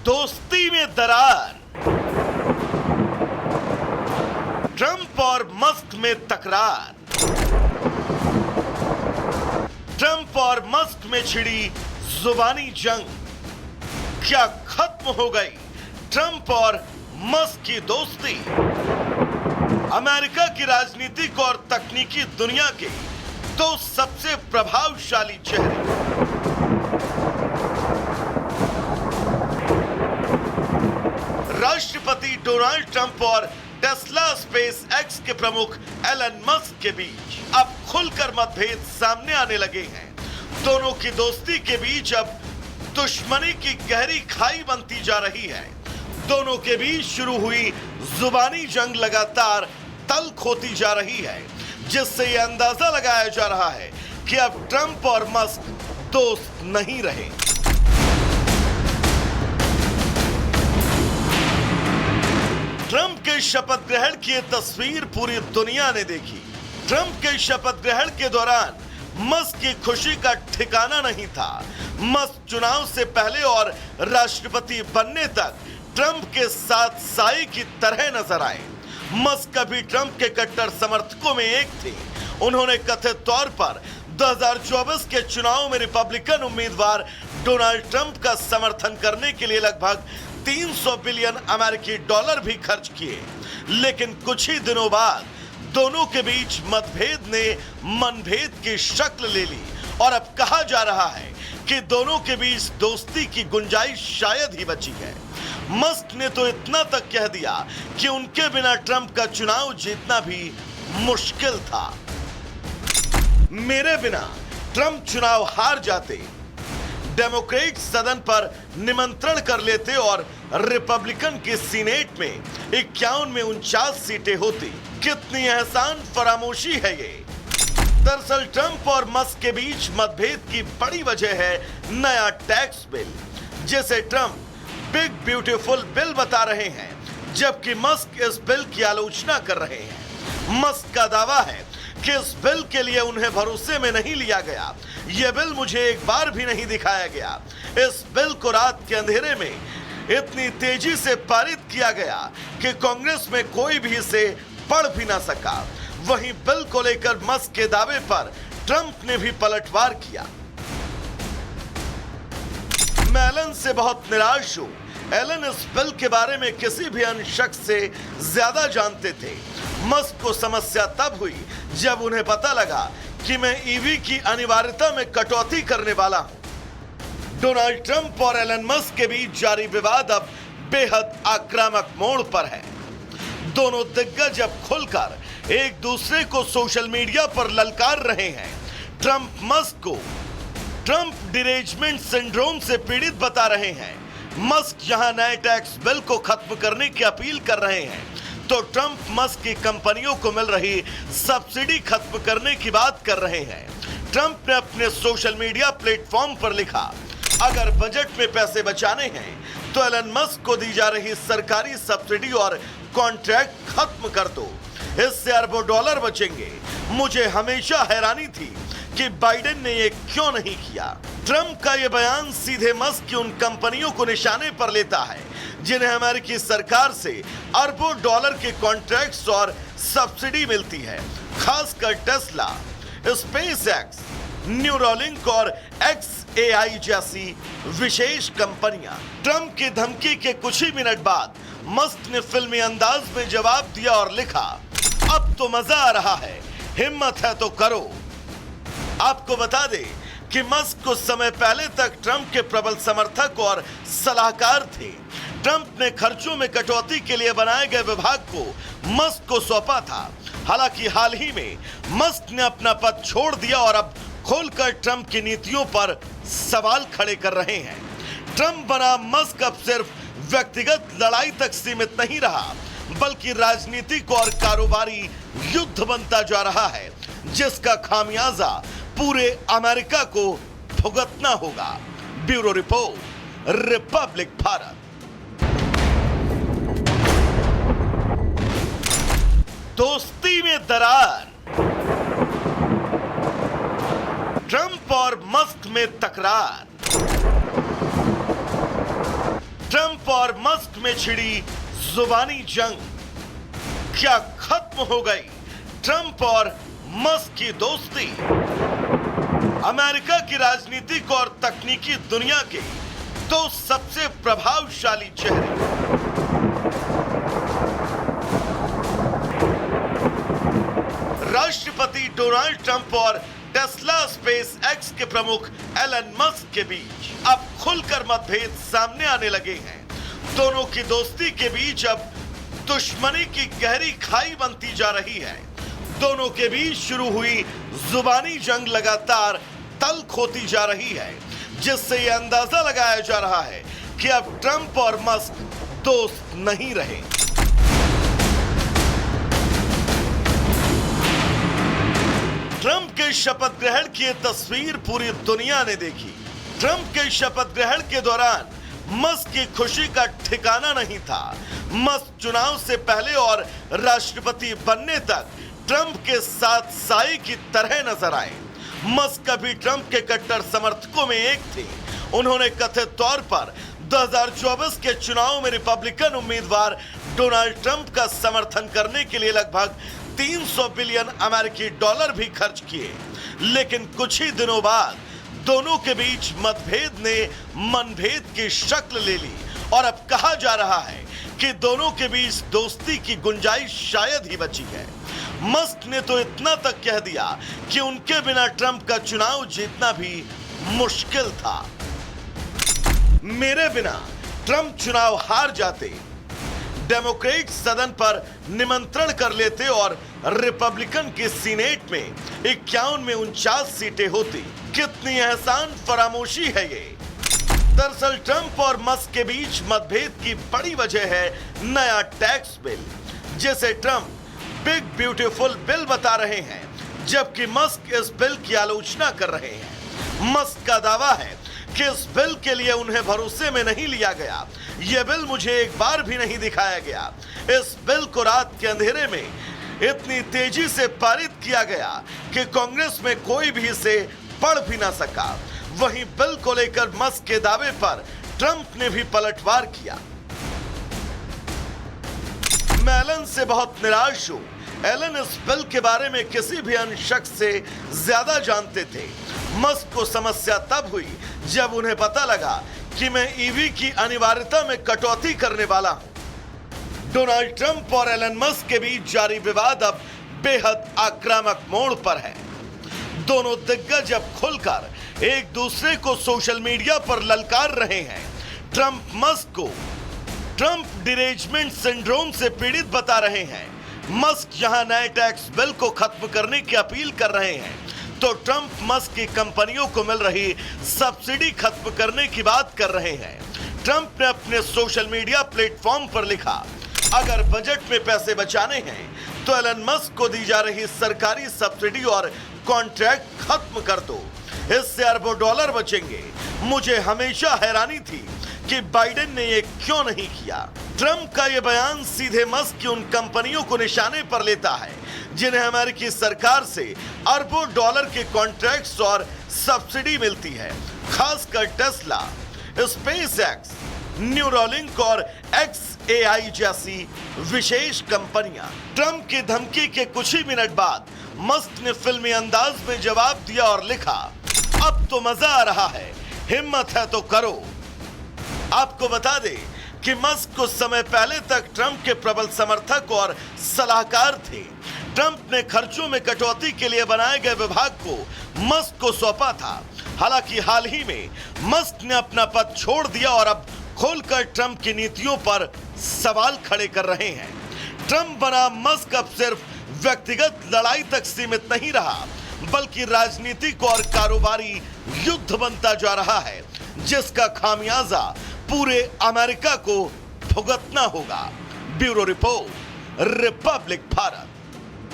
दोस्ती में दरार, ट्रंप और मस्क में तकरार, ट्रंप और मस्क में छिड़ी जुबानी जंग। क्या खत्म हो गई ट्रंप और मस्क की दोस्ती? अमेरिका की राजनीतिक और तकनीकी दुनिया के दो सबसे प्रभावशाली चेहरे, राष्ट्रपति डोनाल्ड ट्रंप और टेस्ला स्पेस एक्स के प्रमुख एलन मस्क के बीच अब खुलकर मतभेद सामने आने लगे हैं। दोनों की दोस्ती के बीच अब दुश्मनी की गहरी खाई बनती जा रही है। दोनों के बीच शुरू हुई जुबानी जंग लगातार तल्ख होती जा रही है, जिससे यह अंदाजा लगाया जा रहा है कि अब ट्रंप और मस्क दोस्त नहीं रहे। ट्रंप के शपथ ग्रहण की यह तस्वीर पूरी दुनिया ने देखी। ट्रंप के शपथ ग्रहण के दौरान मस्क की खुशी का ठिकाना नहीं था। मस्क चुनाव से पहले और राष्ट्रपति बनने तक ट्रंप के साथ साई की तरह नजर आए। मस्क कभी ट्रंप के कट्टर समर्थकों में एक थे। उन्होंने कथित तौर पर 2024 के चुनाव में रिपब्लिकन उम्मीदवार डोनाल्ड ट्रंप का समर्थन करने के लिए लगभग 300 बिलियन अमेरिकी डॉलर भी खर्च किए। लेकिन कुछ ही दिनों बाद दोनों के बीच मतभेद ने मनभेद की शक्ल ले ली और अब कहा जा रहा है कि दोनों के बीच दोस्ती की गुंजाइश शायद ही बची है। मस्क ने तो इतना तक कह दिया कि उनके बिना ट्रंप का चुनाव जीतना भी मुश्किल था। मेरे बिना ट्रंप चुनाव हार जाते, डेमोक्रेट सदन पर निमंत्रण कर लेते और रिपब्लिकन की सीनेट में 51 में 49 सीटें होती। कितनी एहसान फरामोशी है ये। दरअसल ट्रंप और मस्क के बीच मतभेद की बड़ी वजह है नया टैक्स बिल, जिसे ट्रंप बिग ब्यूटीफुल बिल बता रहे हैं, जबकि मस्क इस बिल की आलोचना कर रहे हैं। मस्क का दावा है कि इस बिल के लिए उन्हें भरोसे में नहीं लिया गया। यह बिल मुझे एक बार भी नहीं दिखाया गया। इस बिल को रात के अंधेरे में इतनी तेजी से पारित किया गया कि कांग्रेस में कोई भी इसे पढ़ भी ना सका। वहीं बिल को लेकर मस्क के दावे पर ट्रंप ने भी पलटवार किया। मैं एलन से बहुत निराश हूं। एलन इस बिल के बारे में किसी भी अन्य शख्स से ज्यादा जानते थे। मस्क को समस्या तब हुई जब उन्हें पता लगा कि मैं ईवी की अनिवार्यता में कटौती करने वाला हूं। डोनाल्ड ट्रंप और एलन मस्क के बीच जारी विवाद अब बेहद आक्रामक मोड़ पर है। दोनों दिग्गज अब खुलकर एक दूसरे को सोशल मीडिया पर ललकार रहे हैं। ट्रंप मस्क को ट्रंप डिरेजमेंट सिंड्रोम से पीड़ित बता रहे हैं। मस्क यहां नए टैक्स बिल को खत्म करने की अपील कर रहे हैं, तो ट्रंप मस्क की कंपनियों को मिल रही सब्सिडी खत्म करने की बात कर रहे हैं। ट्रंप ने अपने सोशल मीडिया प्लेटफॉर्म पर लिखा, अगर बजट में पैसे बचाने हैं तो एलन मस्क को दी जा रही सरकारी सब्सिडी और कॉन्ट्रैक्ट खत्म कर दो। इससे अरबों डॉलर बचेंगे। मुझे हमेशा हैरानी थी कि बाइडेन ने ये क्यों नहीं किया। ट्रंप का यह बयान सीधे मस्क की उन कंपनियों को निशाने पर लेता है जिन्हें अमेरिकी सरकार से अरबों डॉलर के कॉन्ट्रैक्ट्स और सब्सिडी मिलती है, खासकर टेस्ला, स्पेस एक्स, न्यूरोलिंक और XAI जैसी विशेष कंपनियां। ट्रंप की धमकी के कुछ ही मिनट बाद मस्क ने फिल्मी अंदाज में जवाब दिया और लिखा, अब तो मजा आ रहा है, हिम्मत है तो करो। आपको बता दें कि मस्क कुछ समय पहले तक ट्रंप के प्रबल समर्थक और सलाहकार थे। ट्रंप ने खर्चों में कटौती के लिए बनाए गए विभाग को मस्क को सौंपा था। हालांकि हाल ही में मस्क ने अपना पद छोड़ दिया और अब खोलकर ट्रंप की नीतियों पर सवाल खड़े कर रहे हैं। ट्रंप बना मस्क अब सिर्फ व्यक्तिगत लड़ाई तक सीमित नहीं रहा, बल्कि राजनीतिक और कारोबारी युद्ध बनता जा रहा है, जिसका खामियाजा पूरे अमेरिका को भुगतना होगा। Bureau report, Republic Bharat. दोस्ती में दरार, ट्रंप और मस्क में तकरार। ट्रंप और मस्क में छिड़ी जुबानी जंग, क्या खत्म हो गई ट्रंप और मस्क की दोस्ती? अमेरिका की राजनीतिक और तकनीकी दुनिया के दो सबसे प्रभावशाली चेहरे, राष्ट्रपति डोनाल्ड ट्रंप और टेस्ला स्पेस एक्स के प्रमुख एलन मस्क के बीच अब खुलकर मतभेद सामने आने लगे हैं। दोनों की दोस्ती के बीच अब दुश्मनी की गहरी खाई बनती जा रही है। दोनों के बीच शुरू हुई जुबानी जंग लगातार तल्ख होती जा रही है, जिससे यह अंदाजा लगाया जा रहा है कि अब ट्रंप और मस्क दोस्त नहीं रहे। ट्रंप के शपथ ग्रहण की यह तस्वीर पूरी दुनिया ने देखी। ट्रंप के शपथ ग्रहण के दौरान मस्क की खुशी का ठिकाना नहीं था। मस्क चुनाव से पहले और राष्ट्रपति बनने तक ट्रंप के साथ साई की तरह नजर आए। मस्क कभी ट्रंप के कट्टर समर्थकों में एक थे। उन्होंने कथित तौर पर 2024 के चुनाव में रिपब्लिकन उम्मीदवार डोनाल्ड ट्रंप का समर्थन करने के लिए लगभग 300 बिलियन अमेरिकी डॉलर भी खर्च किए। लेकिन कुछ ही दिनों बाद दोनों के बीच मतभेद ने मनभेद की शक्ल ले ली और अब कहा जा रहा है कि दोनों के बीच दोस्ती की गुंजाइश शायद ही बची है। मस्क ने तो इतना तक कह दिया कि उनके बिना ट्रंप का चुनाव जीतना भी मुश्किल था। मेरे बिना ट्रंप चुनाव हार जाते, डेमोक्रेट सदन पर निमंत्रण कर लेते और रिपब्लिकन की सीनेट में 51 में 49 सीटें होती। कितनी एहसान फरामोशी है ये। दरअसल ट्रंप और मस्क के बीच मतभेद की बड़ी वजह है नया टैक्स बिल, जिसे ट्रंप बिग ब्यूटीफुल बिल बता रहे हैं, जबकि मस्क इस बिल की आलोचना कर रहे हैं। मस्क का दावा है कि इस बिल के लिए उन्हें भरोसे में नहीं लिया गया। यह बिल मुझे एक बार भी नहीं दिखाया गया। इस बिल को रात के अंधेरे में इतनी तेजी से पारित किया गया कि कांग्रेस में कोई भी इसे पढ़ भी ना सका। वहीं बिल को लेकर मस्क के दावे पर ट्रंप ने भी पलटवार किया। मैं एलन से बहुत निराश हूं। एलन इस बिल के बारे में किसी भी अन्य शख्स से ज्यादा जानते थे। मस्क को समस्या तब हुई जब उन्हें पता लगा कि मैं ईवी की अनिवार्यता में कटौती करने वाला हूं। डोनाल्ड ट्रंप और एलन मस्क के बीच जारी विवाद अब बेहद आक्रामक मोड़ पर है। दोनों दिग्गज अब खुलकर एक दूसरे को सोशल मीडिया पर ललकार रहे हैं। ट्रंप मस्क को ट्रंप डिरेजमेंट सिंड्रोम से पीड़ित बता रहे हैं। मस्क यहां नए टैक्स बिल को खत्म करने की अपील कर रहे हैं, तो ट्रंप मस्क की कंपनियों को मिल रही सब्सिडी खत्म करने की बात कर रहे हैं। ट्रंप ने अपने सोशल मीडिया प्लेटफॉर्म पर लिखा, अगर बजट में पैसे बचाने हैं तो एलन मस्क को दी जा रही सरकारी सब्सिडी और कॉन्ट्रैक्ट खत्म कर दो। इससे अरबों डॉलर बचेंगे। मुझे हमेशा हैरानी थी कि बाइडेन ने ये क्यों नहीं किया। ट्रंप का यह बयान सीधे मस्क की उन कंपनियों को निशाने पर लेता है जिन्हें अमेरिकी सरकार से अरबों डॉलर के कॉन्ट्रैक्ट्स और सब्सिडी मिलती है, खासकर टेस्ला, स्पेस एक्स, न्यूरोलिंक और XAI जैसी विशेष कंपनियां। ट्रंप की धमकी के कुछ ही मिनट बाद मस्क ने फिल्मी अंदाज में जवाब दिया और लिखा, अब तो मजा आ रहा है, हिम्मत है तो करो। आपको बता दें कि मस्क कुछ समय पहले तक ट्रंप के प्रबल समर्थक और सलाहकार थे। ट्रंप ने खर्चों में कटौती के लिए बनाए गए विभाग को मस्क को सौंपा था। हालांकि हाल ही में मस्क ने अपना पद छोड़ दिया और अब खोलकर ट्रंप की नीतियों पर सवाल खड़े कर रहे हैं। ट्रंप बना मस्क अब सिर्फ व्यक्तिगत लड़ाई तक सीमित नहीं रहा, बल्कि राजनीतिक और कारोबारी युद्ध बनता जा रहा है, जिसका खामियाजा पूरे अमेरिका को भुगतना होगा। Bureau report, Republic Bharat.